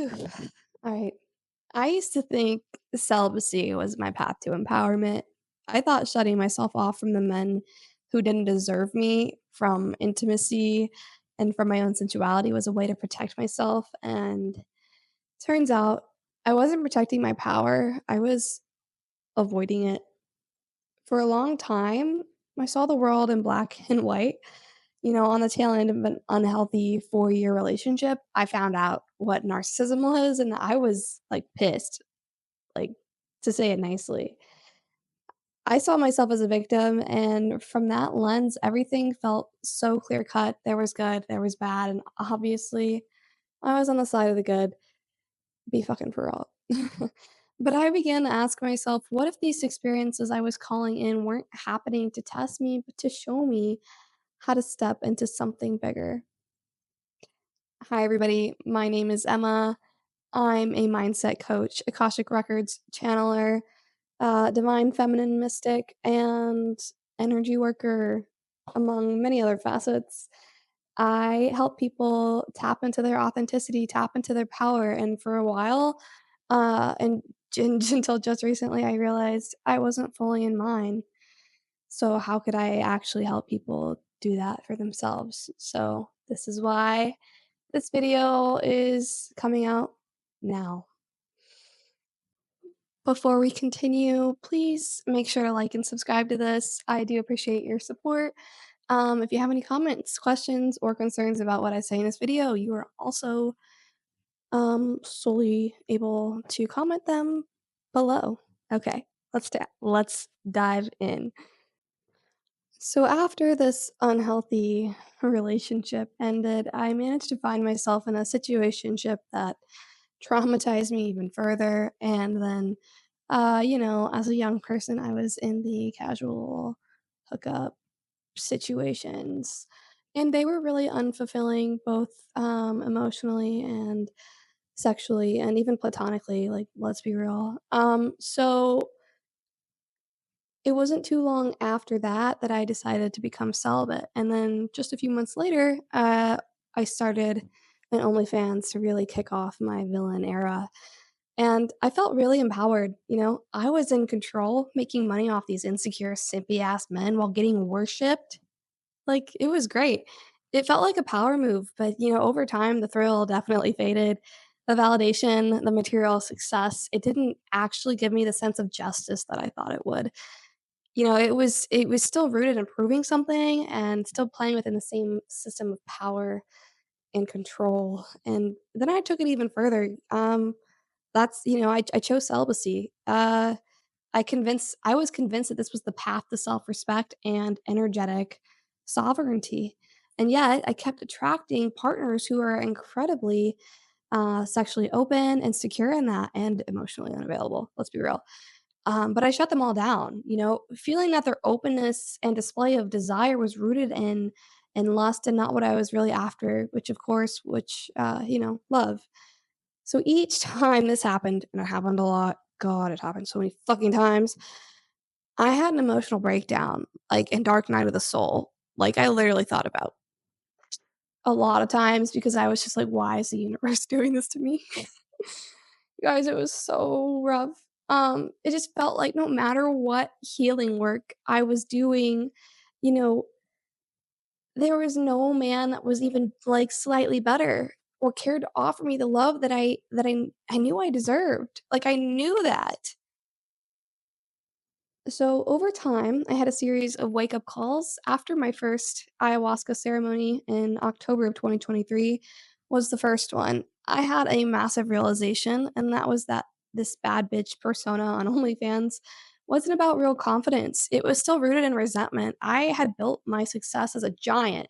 Phew. All right. I used to think celibacy was my path to empowerment. I thought shutting myself off from the men who didn't deserve me, from intimacy, and from my own sensuality was a way to protect myself. And turns out I wasn't protecting my power, I was avoiding it. For a long time, I saw the world in black and white. On the tail end of an unhealthy 4-year relationship, I found out what narcissism was, and I was, like, pissed, like, to say it nicely. I saw myself as a victim, and from that lens, everything felt so clear cut. There was good, there was bad, and obviously, I was on the side of the good. Be fucking for real. But I began to ask myself, what if these experiences I was calling in weren't happening to test me, but to show me how to step into something bigger? Hi, everybody. My name is Emma. I'm a mindset coach, Akashic Records channeler, divine feminine mystic, and energy worker, among many other facets. I help people tap into their authenticity, tap into their power, and for a while, and until just recently, I realized I wasn't fully in mine. So how could I actually help people do that for themselves? So this is why this video is coming out now. Before we continue, please make sure to like and subscribe to this. I do appreciate your support. If you have any comments, questions, or concerns about what I say in this video, you are also solely able to comment them below. Okay, let's dive in. So after this unhealthy relationship ended, I managed to find myself in a situationship that traumatized me even further. And then, as a young person, I was in the casual hookup situations, and they were really unfulfilling, both emotionally and sexually, and even platonically. Like, let's be real. So it wasn't too long after that that I decided to become celibate, and then just a few months later, I started an OnlyFans to really kick off my villain era, and I felt really empowered. I was in control, making money off these insecure, simpy ass men while getting worshipped. Like, it was great. It felt like a power move, but, over time, the thrill definitely faded. The validation, the material success, it didn't actually give me the sense of justice that I thought it would. It was still rooted in proving something and still playing within the same system of power and control, and then I took it even further. I chose celibacy. I was convinced that this was the path to self-respect and energetic sovereignty, and yet I kept attracting partners who are incredibly, sexually open and secure in that and emotionally unavailable, let's be real. But I shut them all down, feeling that their openness and display of desire was rooted in lust and not what I was really after, which, love. So each time this happened, and it happened a lot, God, it happened so many fucking times, I had an emotional breakdown, like, in dark night of the soul. Like, I literally thought about a lot of times because I was just like, "Why is the universe doing this to me?" Guys, it was so rough. It just felt like no matter what healing work I was doing, you know, there was no man that was even, like, slightly better or cared to offer me the love that I knew I deserved. Like, I knew that. So over time, I had a series of wake up calls. After my first ayahuasca ceremony in October of 2023 was the first one. I had a massive realization, and that was that this bad bitch persona on OnlyFans wasn't about real confidence. It was still rooted in resentment. I had built my success as a giant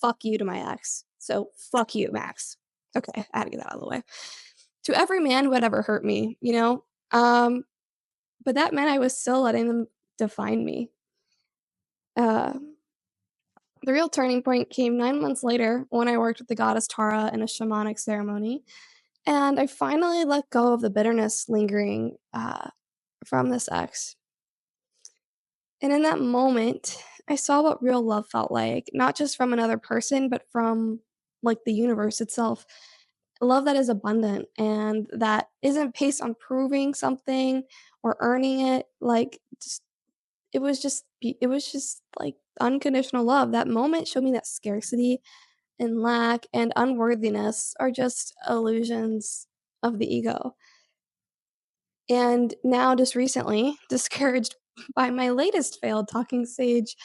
fuck you to my ex. So fuck you, Max. Okay, I had to get that out of the way. To every man who had ever hurt me. But that meant I was still letting them define me. Uh, the real turning point came 9 months later when I worked with the goddess Tara in a shamanic ceremony, and I finally let go of the bitterness lingering, from this ex. And in that moment, I saw what real love felt like, not just from another person, but from, like, the universe itself. A love that is abundant and that isn't based on proving something or earning it, like, just it was just, like, unconditional love. That moment showed me that scarcity and lack and unworthiness are just illusions of the ego. And now just recently, discouraged by my latest failed talking stage,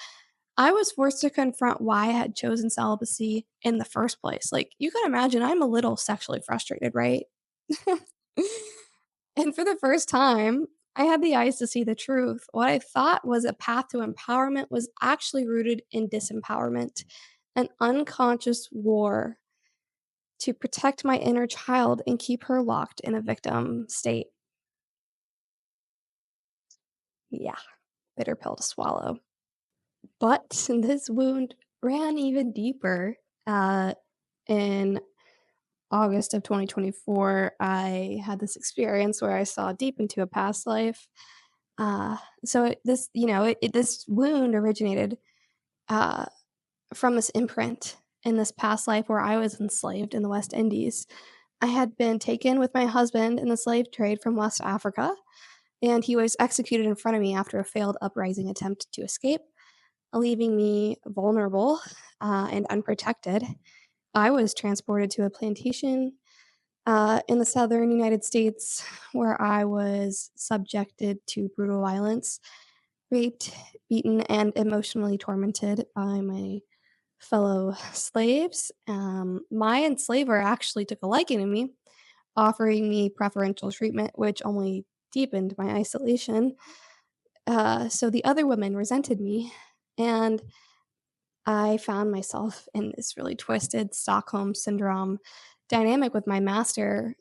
I was forced to confront why I had chosen celibacy in the first place. Like, you can imagine I'm a little sexually frustrated, right? And for the first time, I had the eyes to see the truth. What I thought was a path to empowerment was actually rooted in disempowerment, an unconscious war to protect my inner child and keep her locked in a victim state. Yeah, bitter pill to swallow. But this wound ran even deeper. In August of 2024, I had this experience where I saw deep into a past life. This wound originated uh, from this imprint in this past life where I was enslaved in the West Indies. I had been taken with my husband in the slave trade from West Africa, and he was executed in front of me after a failed uprising attempt to escape, leaving me vulnerable and unprotected. I was transported to a plantation in the southern United States where I was subjected to brutal violence, raped, beaten, and emotionally tormented by my fellow slaves. My enslaver actually took a liking to me, offering me preferential treatment, which only deepened my isolation. So the other women resented me, and I found myself in this really twisted Stockholm syndrome dynamic with my master.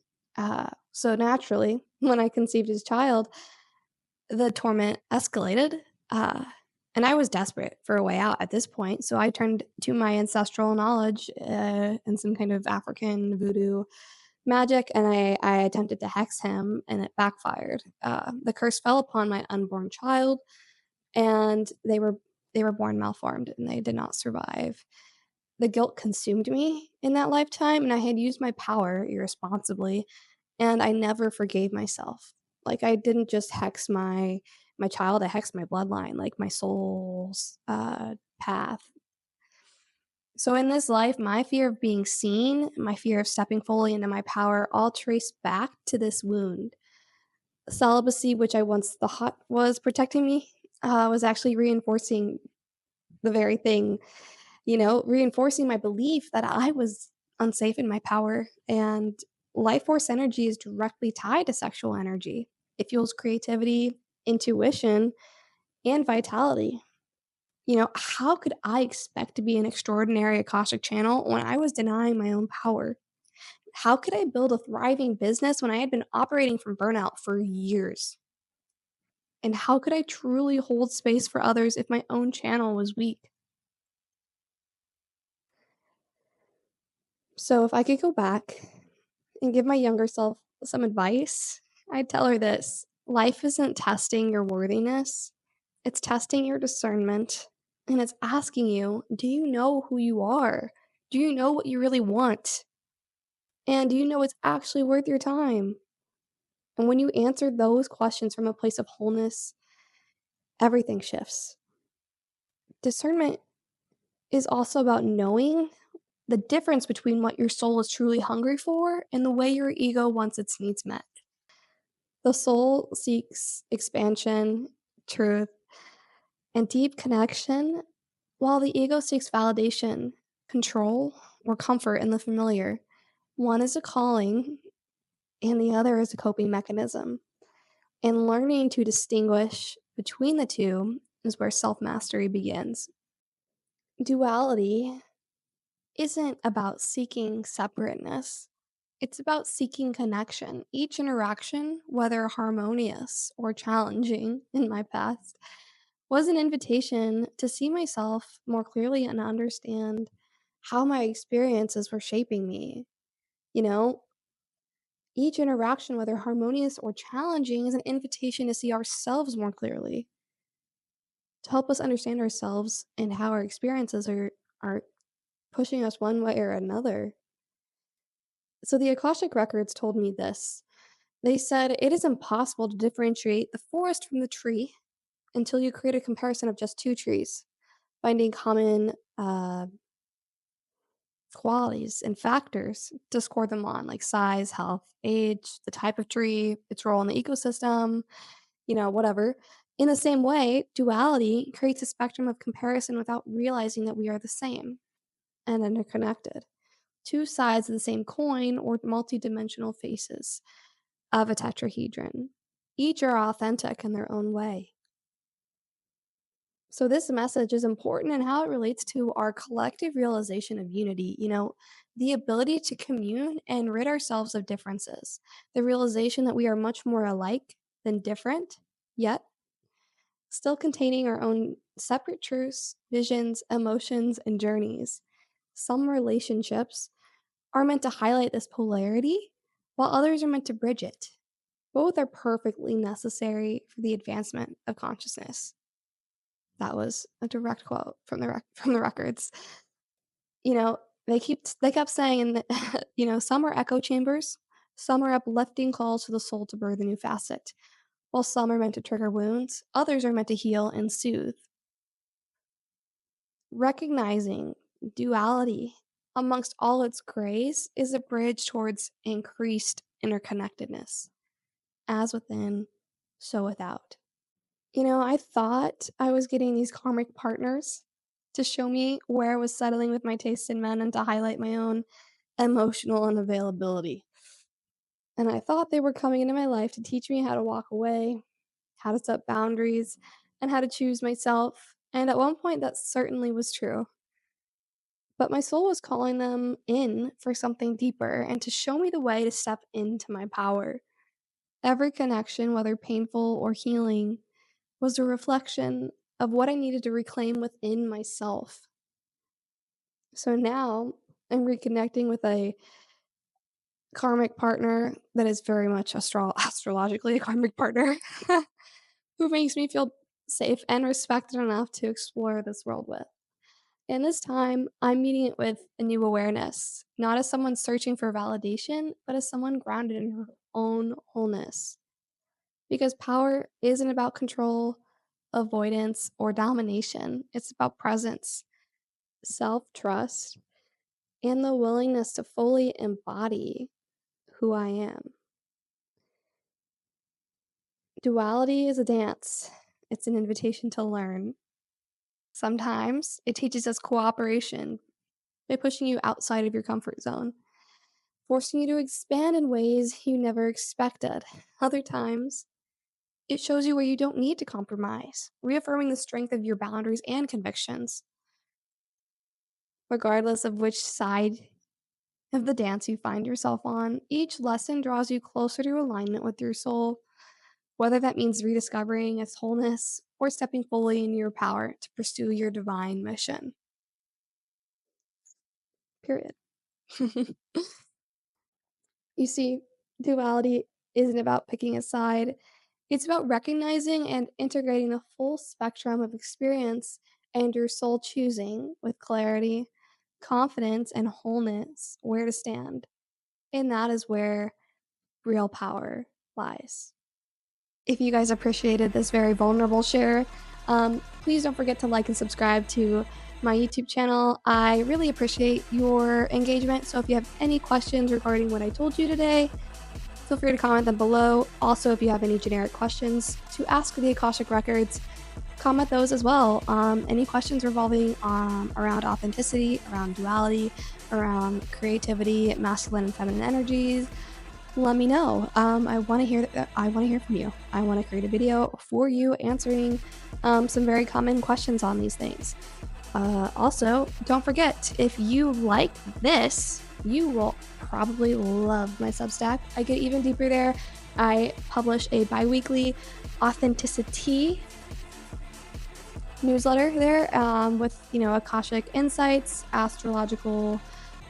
So naturally, when I conceived his child, the torment escalated. Uh, and I was desperate for a way out at this point. So I turned to my ancestral knowledge and some kind of African voodoo magic, and I attempted to hex him, and it backfired. The curse fell upon my unborn child, and they were born malformed, and they did not survive. The guilt consumed me in that lifetime, and I had used my power irresponsibly, and I never forgave myself. Like, I didn't just hex my child, I hexed my bloodline, like, my soul's, path. So in this life, my fear of being seen, my fear of stepping fully into my power all trace back to this wound. Celibacy, which I once thought was protecting me, was actually reinforcing the very thing, reinforcing my belief that I was unsafe in my power. And life force energy is directly tied to sexual energy. It fuels creativity, intuition, and vitality. How could I expect to be an extraordinary Akashic channel when I was denying my own power? How could I build a thriving business when I had been operating from burnout for years? And how could I truly hold space for others if my own channel was weak? So, if I could go back and give my younger self some advice, I'd tell her this: life isn't testing your worthiness, it's testing your discernment. And it's asking you, do you know who you are? Do you know what you really want? And do you know it's actually worth your time? And when you answer those questions from a place of wholeness, everything shifts. Discernment is also about knowing the difference between what your soul is truly hungry for and the way your ego wants its needs met. The soul seeks expansion, truth, and deep connection, while the ego seeks validation, control, or comfort in the familiar. One is a calling, and the other is a coping mechanism. And learning to distinguish between the two is where self mastery begins. Duality isn't about seeking separateness, it's about seeking connection. Each interaction, whether harmonious or challenging in my past, was an invitation to see myself more clearly and understand how my experiences were shaping me. You know, each interaction, whether harmonious or challenging, is an invitation to see ourselves more clearly, to help us understand ourselves and how our experiences are pushing us one way or another. So the Akashic Records told me this. They said it is impossible to differentiate the forest from the tree until you create a comparison of just two trees, finding common qualities and factors to score them on, like size, health, age, the type of tree, its role in the ecosystem, whatever. In the same way, duality creates a spectrum of comparison without realizing that we are the same and interconnected. Two sides of the same coin or multidimensional faces of a tetrahedron. Each are authentic in their own way. So, this message is important in how it relates to our collective realization of unity, the ability to commune and rid ourselves of differences, the realization that we are much more alike than different, yet still containing our own separate truths, visions, emotions, and journeys. Some relationships are meant to highlight this polarity, while others are meant to bridge it. Both are perfectly necessary for the advancement of consciousness. That was a direct quote from from the records. You know, they kept saying, in the, some are echo chambers, some are uplifting calls to the soul to birth a new facet, while some are meant to trigger wounds, others are meant to heal and soothe. Recognizing duality amongst all its grays is a bridge towards increased interconnectedness, as within, so without. I thought I was getting these karmic partners to show me where I was settling with my taste in men and to highlight my own emotional unavailability. And I thought they were coming into my life to teach me how to walk away, how to set boundaries, and how to choose myself. And at one point, that certainly was true. But my soul was calling them in for something deeper and to show me the way to step into my power. Every connection, whether painful or healing, was a reflection of what I needed to reclaim within myself. So now I'm reconnecting with a karmic partner that is very much astrologically a karmic partner who makes me feel safe and respected enough to explore this world with. And this time, I'm meeting it with a new awareness, not as someone searching for validation, but as someone grounded in her own wholeness. Because power isn't about control, avoidance, or domination, it's about presence, self trust, and the willingness to fully embody who I am. Duality is a dance, it's an invitation to learn. Sometimes it teaches us cooperation by pushing you outside of your comfort zone, forcing you to expand in ways you never expected. Other times, it shows you where you don't need to compromise, reaffirming the strength of your boundaries and convictions. Regardless of which side of the dance you find yourself on, each lesson draws you closer to alignment with your soul, whether that means rediscovering its wholeness or stepping fully in your power to pursue your divine mission. Period. You see, duality isn't about picking a side, it's about recognizing and integrating the full spectrum of experience and your soul choosing with clarity, confidence, and wholeness where to stand. And that is where real power lies. If you guys appreciated this very vulnerable share, please don't forget to like and subscribe to my YouTube channel. I really appreciate your engagement. So if you have any questions regarding what I told you today, feel free to comment them below. Also, if you have any generic questions to ask the Akashic Records, comment those as well. Any questions revolving around authenticity, around duality, around creativity, masculine and feminine energies, let me know. I want to hear from you. I want to create a video for you answering some very common questions on these things. Also, don't forget, if you like this, you will probably love my Substack. I get even deeper there. I publish a bi-weekly authenticity newsletter there with, Akashic insights, astrological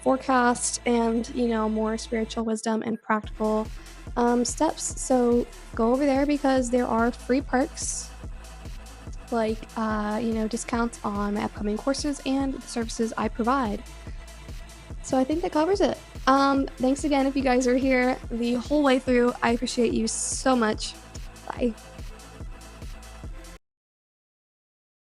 forecast, and, more spiritual wisdom and practical steps. So go over there because there are free perks like, discounts on my upcoming courses and the services I provide. So I think that covers it. Thanks again if you guys are here the whole way through. I appreciate you so much. Bye.